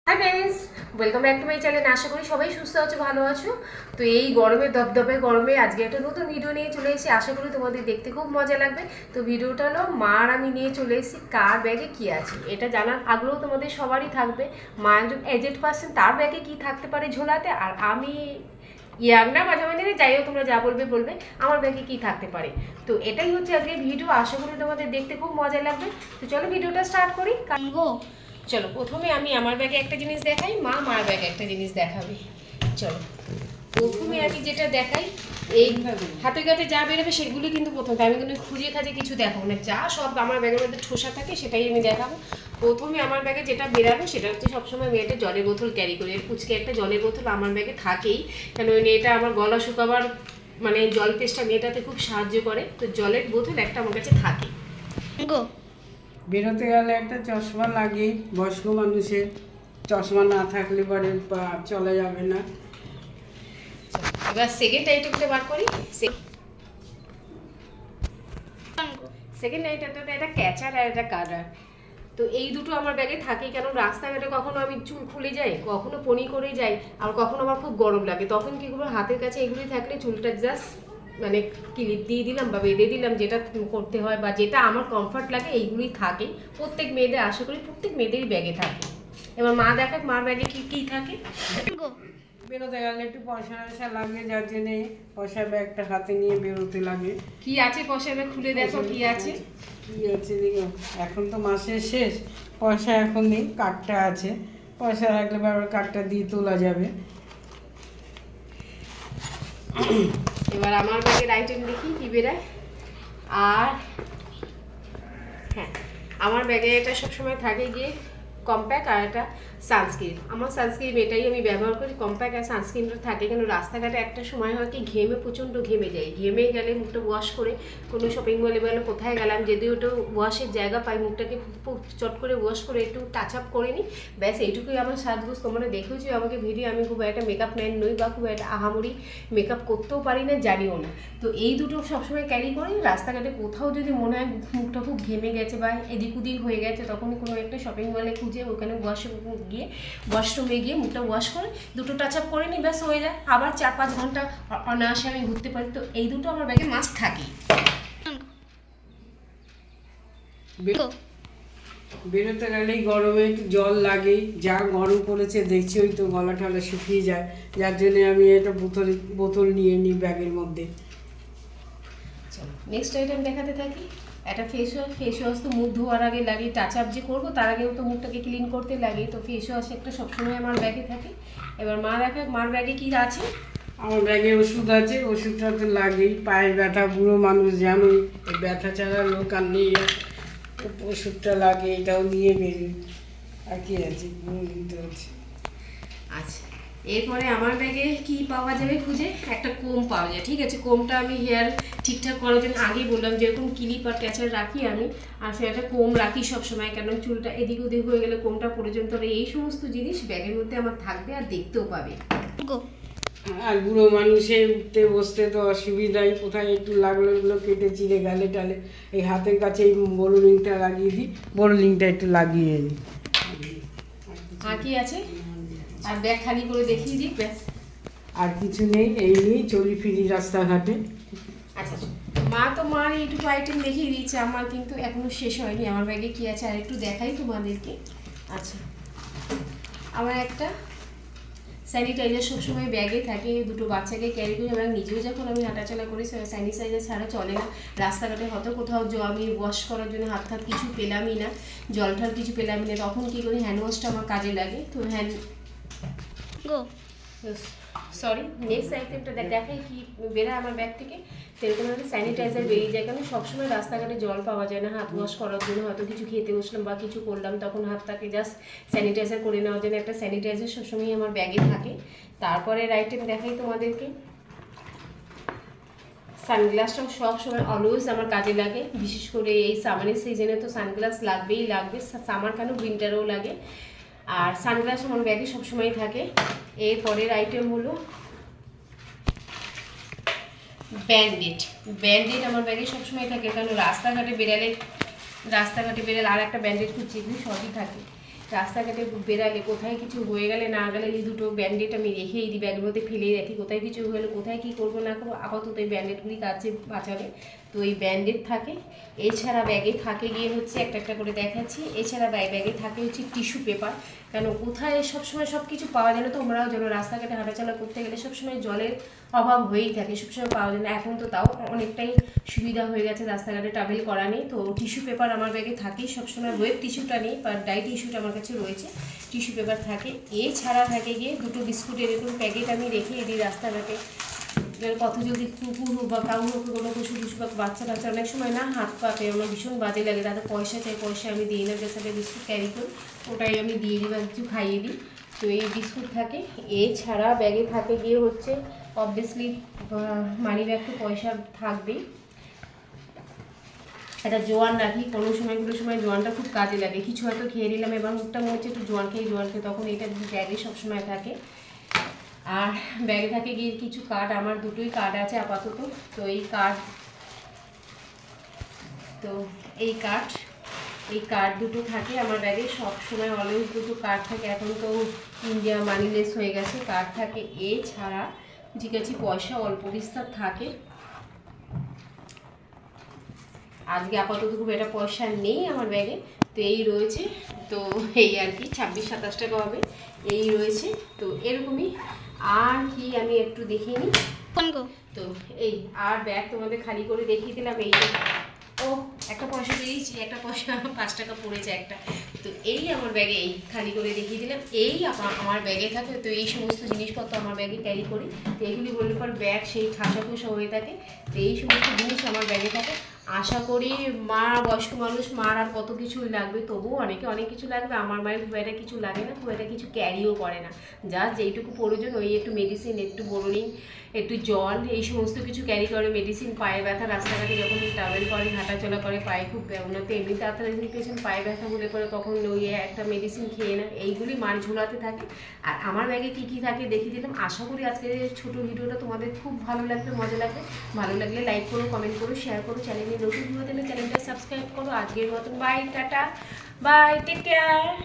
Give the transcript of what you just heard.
High friends, welcome back to my channel. আশা করি সবাই সুস্থ আছো, ভালো আছো। তো এই গরমে দপদপে গরমে আজকে একটা নতুন ভিডিও নিয়ে চলে এসেছি। আশা করি তোমাদের দেখতে খুব মজা লাগবে। তো ভিডিওটা হলো মা আর আমি নিয়ে চলে এসেছি কার ব্যাগে কী আছে এটা জানার আগ্রহ তোমাদের সবারই থাকবে। মা একজন এজেড পার্সন, তার ব্যাগে কী থাকতে পারে ঝোলাতে, আর আমি ইয়াং না মাঝামাঝি, যাই হোক তোমরা যা বলবে বলবে, আমার ব্যাগে কী থাকতে পারে। তো এটাই হচ্ছে আজকে ভিডিও। আশা করি তোমাদের দেখতে খুব মজা লাগবে। তো চলো ভিডিওটা স্টার্ট করি। চলো প্রথমে আমি আমার ব্যাগে একটা জিনিস দেখাই, মা মার ব্যাগে একটা জিনিস দেখাবে। চলো প্রথমে আমি যেটা দেখাই, এই হাতে কাছে যা বেরোবে সেগুলি কিন্তু প্রথমে, আমি কিন্তু খুঁজে খাজে কিছু দেখাবো না, যা সব আমার ব্যাগের মধ্যে ঠোসা থাকে সেটাই আমি দেখাবো। প্রথমে আমার ব্যাগে যেটা বেরাবে সেটা হচ্ছে সবসময় আমি একটা জলের বোতল ক্যারি করি। পুচকে একটা জলের বোতল আমার ব্যাগে থাকেই, কেন এটা আমার গলা শুকাবার জল তেষ্টা মেটাতে খুব সাহায্য করে। তো জলের বোতল একটা আমার কাছে থাকে। বেরোতে গেলে একটা চশমা লাগে, বয়স্ক মানুষের চশমা না থাকলে পরে চলা যাবে না। এবার সেকেন্ড আইটেমটা বার করি। সেকেন্ড আইটেমটা একটা ক্যাচার আর একটা কাটার। তো এই দুটো আমার ব্যাগে থাকে, কেন রাস্তাঘাটে কখনো আমি চুল খুলে যাই, কখনো পনি করে যাই, আর কখনো আমার খুব গরম লাগে, তখন কি করবো, হাতের কাছে এগুলি থাকলে চুলটা জাস্ট ক্লিপ দিয়ে দিলাম বা বেঁধে দিলাম, যেটা করতে হয় বা যেটা আমার কমফর্ট লাগে, এইগুলি থাকে প্রত্যেক মেয়েদের, আশা করি প্রত্যেক মেয়েদেরই ব্যাগে থাকে। এবার মা দেখাক মার ব্যাগে কি কি থাকে। বেরোতে গেলে একটু পয়সা টয়সা লাগে, যার জন্যে পয়সার ব্যাগটা হাতে নিয়ে বেরোতে লাগে। কি আছে পয়সার ব্যাগ, খুলে দেখো কি আছে। কি আছে দেখো, এখন তো মাসের শেষ, পয়সা এখন নেই, কার্ডটা আছে, পয়সা রাখলে আবার কার্ডটা দিয়ে তোলা যাবে। এবার আমার ব্যাগের আইটেম দেখি কি বেরায়। আর হ্যাঁ, আমার ব্যাগে এটা সবসময় থাকে গিয়ে কম্প্যাক্ট আর একটা সানস্ক্রিন। আমার সানস্ক্রিন এটাই আমি ব্যবহার করি, কম্প্যাক্ট আর সানস্ক্রিনটা থাকে, কেন রাস্তাঘাটে একটা সময় হয় কি ঘেমে প্রচণ্ড ঘেমে যাই, ঘেমে গেলে মুখটা ওয়াশ করে কোনো শপিং মলে বলে কোথায় গেলাম, যদি ওটা ওয়াশের জায়গা পাই, মুখটাকে চট করে ওয়াশ করে একটু টাচ আপ করে নিই, ব্যাস এইটুকুই আমার সাজগোজ। তোমরা দেখেছি আমাকে ভিডিও, আমি খুব একটা মেকআপ ম্যান নই বা খুব একটা আহামরি মেকআপ করতেও পারি না, জানিও না। তো এই দুটো সবসময় ক্যারি করি। রাস্তাঘাটে কোথাও যদি মনে হয় মুখটা খুব ঘেমে গেছে বা এদিক ওদিক হয়ে গেছে, তখনই কোনো একটা শপিং মলে খুঁজে ওখানে ওয়াশরুমে গিয়ে মুখটা ওয়াশ করে দুটো টাচ আপ করে নিই, ব্যাস হয়ে যায়। আবার 4-5 ঘন্টা অনায়াসে আমি ঘুরতে পারি। তো এই দুটো আমার ব্যাগে মাস্ট থাকে। বেরোতে গেলেই গরমে একটু জল লাগেই, যা গরম পড়েছে দেখছি, ওই তো গলা টলা শুকিয়ে যায়, যার জন্যে আমি একটা বোতল নিয়ে নিই ব্যাগের মধ্যে। চলো নেক্সট আইটেম দেখাতে থাকি। একটা ফেস ওয়াশ। ফেস ওয়াশ তো মুখ ধোয়ার আগে লাগে, টাচ আপ যে করবো তার আগেও তো মুখটাকে ক্লিন করতে লাগে, তো ফেস ওয়াশ একটা সবসময় আমার ব্যাগে থাকে। এবার মা দেখা মার ব্যাগে কী আছে। আমার ব্যাগে ওষুধ আছে, ওষুধটা তো লাগেই, পায়ের ব্যথা, বুড়ো মানুষ জানোই, এই ব্যথা ছাড়া লোক আর নেই, ওষুধটা লাগে, এটাও নিয়ে বেরিয়ে। আর কি আছে, আছে। আচ্ছা, এরপরে আমার ব্যাগে কি পাওয়া যাবে খুঁজে, একটা কোম পাওয়া যায়। ঠিক আছে, কোমটা আমি হেয়ার ঠিকঠাক করার জন্য আগেই বললাম, যেরকম ক্লিপ আর ক্যাচার রাখি আমি, আর সে একটা কোম রাখি সবসময়, কেন চুলটা এদিক ওদিক হয়ে গেলে কোমটা পর্যন্ত, এই সমস্ত জিনিস ব্যাগের মধ্যে আমার থাকবে আর দেখতেও পাবে। আর বুড়ো মানুষের উঠতে বসতে তো অসুবিধাই, কোথায় একটু লাগলো এগুলো কেটে চিড়ে গেলে টালে এই হাতের কাছে এই বড় লিংটা লাগিয়ে দিই, বড় লিংটা একটু লাগিয়ে নিই। আর কি আছে, আর ব্যাগ খালি করে দেখিয়ে দিই, ব্যাস। আর কিছু নেই, এই নিয়েই চলি ফিরি রাস্তাঘাটে। আচ্ছা, মা তো মার এইটুকু আইটেম দেখিয়ে দিয়েছে, আমার কিন্তু এখনো শেষ হয়নি। আমার ব্যাগে কি আছে আর একটু দেখাই তোমাদেরকে। আচ্ছা, আমার একটা স্যানিটাইজার সবসময় ব্যাগে থাকে, দুটো বাচ্চাকে ক্যারি করি, এবং নিজেও যখন আমি হাঁটাচলা করি স্যানিটাইজার ছাড়া চলে না। রাস্তাঘাটে হয়তো কোথাও আমি ওয়াশ করার জন্য হাত কিছু পেলামই না, জল ঠল কিছু পেলামই না, তখন কী করি, হ্যান্ড ওয়াশটা আমার কাজে লাগে। তো সরি, নেক্সট আইটেমটা দেখাই কি বেরোয় আমার ব্যাগ থেকে। সেরকম একটা স্যানিটাইজার বেরিয়ে যায়, কারণ সবসময় রাস্তাঘাটে জল পাওয়া যায় না হাত ওয়াশ করার জন্য, হয়তো কিছু খেতে বসলাম বা কিছু করলাম, তখন হাতটাকে জাস্ট স্যানিটাইজার করে নেওয়ার জন্য একটা স্যানিটাইজার সবসময় আমার ব্যাগে থাকে। তারপরের আইটেম দেখাই তোমাদেরকে, সানগ্লাসটাও সবসময় অলওয়েজ আমার কাজে লাগে, বিশেষ করে এই সামারের সিজনে তো সানগ্লাস লাগবেই লাগবে, সামার কেন উইন্টারেও লাগে। আর সানগ্লাস আমার ব্যাগে সবসময় থাকে। এরপরের আইটেম হলো ব্যান্ডেড। ব্যান্ডেড আমার ব্যাগে সবসময় থাকে, কারণ রাস্তাঘাটে বেরালে আর একটা ব্যান্ডেড খুঁজছি, এগুলি সবই থাকে। রাস্তাঘাটে বেরালে কোথায় কিছু হয়ে গেলে না গেলে এই দুটো ব্যান্ডেড আমি রেখেই দিই, ব্যাগের মধ্যে ফেলেই রাখি। কোথায় কিছু হলে কোথায় কী করবো না করবো, আপাতত এই ব্যান্ডেডগুলি কাছে বাঁচাবে। তো এই ব্যান্ডেড থাকে। এছাড়া ব্যাগে থাকে গিয়ে হচ্ছে একটা একটা করে দেখাচ্ছি। এছাড়া ব্যাগে থাকে হচ্ছে টিস্যু পেপার। কেন কোথায় সবসময় সব কিছু পাওয়া যায় না, তোমরাও যেন রাস্তাঘাটে হাঁটাচলা করতে গেলে সবসময় জলের অভাব হয়েই থাকে, সবসময় পাওয়া যায় না। এখন তো তাও অনেকটাই সুবিধা হয়ে গেছে, রাস্তাঘাটে ট্রাভেল করা নেই। তো টিস্যু পেপার আমার ব্যাগে থাকেই সবসময়। ওয়েব টিস্যুটা নেই, বাট ডাই টিস্যুটা আমার কাছে রয়েছে, টিস্যু পেপার থাকে। এছাড়া থাকে গিয়ে দুটো বিস্কুটের এরকম প্যাকেট আমি রেখে দিই রাস্তাঘাটে। পথ যদি কুকুর হোক বা কাউ হোক, কোনো পশু পশু বা বাচ্চা টাচ্চা অনেক সময় না হাত পাতে আমার ভীষণ বাজে লাগে, তাদের পয়সা চাই, পয়সা আমি দিই না, যে সাথে বিস্কুট ক্যারি করি ওটাই আমি দিয়ে দিই বা কিছু খাইয়ে দিই। তো এই বিস্কুট থাকে। এছাড়া ব্যাগে থাকে গিয়ে হচ্ছে অবভিয়াসলি মানি ব্যাগ, তো পয়সা থাকবেই। একটা জোয়ান রাখি, কোনো সময় জোয়ানটা খুব কাজে লাগে। কিছু হয়তো খেয়ে নিলাম, এবার মুখটা মনে হচ্ছে একটু জোয়ান খেয়ে, তখন এটা ব্যাগে সবসময় থাকে। আর ব্যাগে থাকে গিয়ে কিছু কার্ড, আমার দুটোই কার্ড আছে আপাতত। তো এই কার্ড দুটো থাকে আমার ব্যাগে সব সময়, অলওয়েজ দুটো কার্ড থাকে। এখন তো ইন্ডিয়া মানিলেস হয়ে গেছে, কার্ড থাকে। এছাড়া যে কাছে পয়সা অল্প বিস্তার থাকে। আজকে আপাতত খুব একটা পয়সা নেই আমার ব্যাগে, তো এই রয়েছে। তো এই আর কি 26-27 টাকা হবে, এই রয়েছে। তো এরকমই আর কি আমি একটু দেখিয়ে নিই। তো এই আর ব্যাগ তোমাদের খালি করে দেখিয়ে দিলাম। এই ও একটা পয়সা পেয়েছি, একটা পয়সা 5 টাকা পড়েছে একটা। তো এই আমার ব্যাগে এই খালি করে দেখিয়ে দিলাম, এই আমার ব্যাগে থাকে। তো এই সমস্ত জিনিসপত্র আমার ব্যাগে ক্যারি করি। তো এইগুলি বললে পর ব্যাগ সেই ঠাসা ঠুসা হয়ে থাকে। তো এই সমস্ত জিনিস আমার ব্যাগে থাকে। আশা করি মা বয়স্ক মানুষ, মার আর কত কিছুই লাগবে, তবুও অনেক কিছু লাগবে। আমার মায়ের খুব একটা কিছু লাগে না, খুব একটা কিছু ক্যারিও করে না। যা যেইটুকু প্রয়োজন, ওই একটু মেডিসিন, একটু বোরোলিন, একটু জল, এই সমস্ত কিছু ক্যারি করে। মেডিসিন, পায়ে ব্যথা, রাস্তাঘাটে যখন ট্রাভেল করে, হাঁটাচলা করে, পায়ে খুব ওনাতে এমনিতে আর্থ্রাইটিস পায়ে ব্যথা বলে করে কখন ওই একটা মেডিসিন খেয়ে না, এইগুলি মার ঝোলাতে থাকে। আর আমার ব্যাগে কী কী থাকে দেখিয়ে দিলাম। আশা করি আজকের ছোটো ভিডিওটা তোমাদের খুব ভালো লাগবে, মজা লাগবে। ভালো লাগলে লাইক করো, কমেন্ট করো, শেয়ার করো। চ্যানেলে নতুন ভিডিও দেখলে চ্যানেলটা সাবস্ক্রাইব করো। আজকের মতন bye, tata, bye, take care.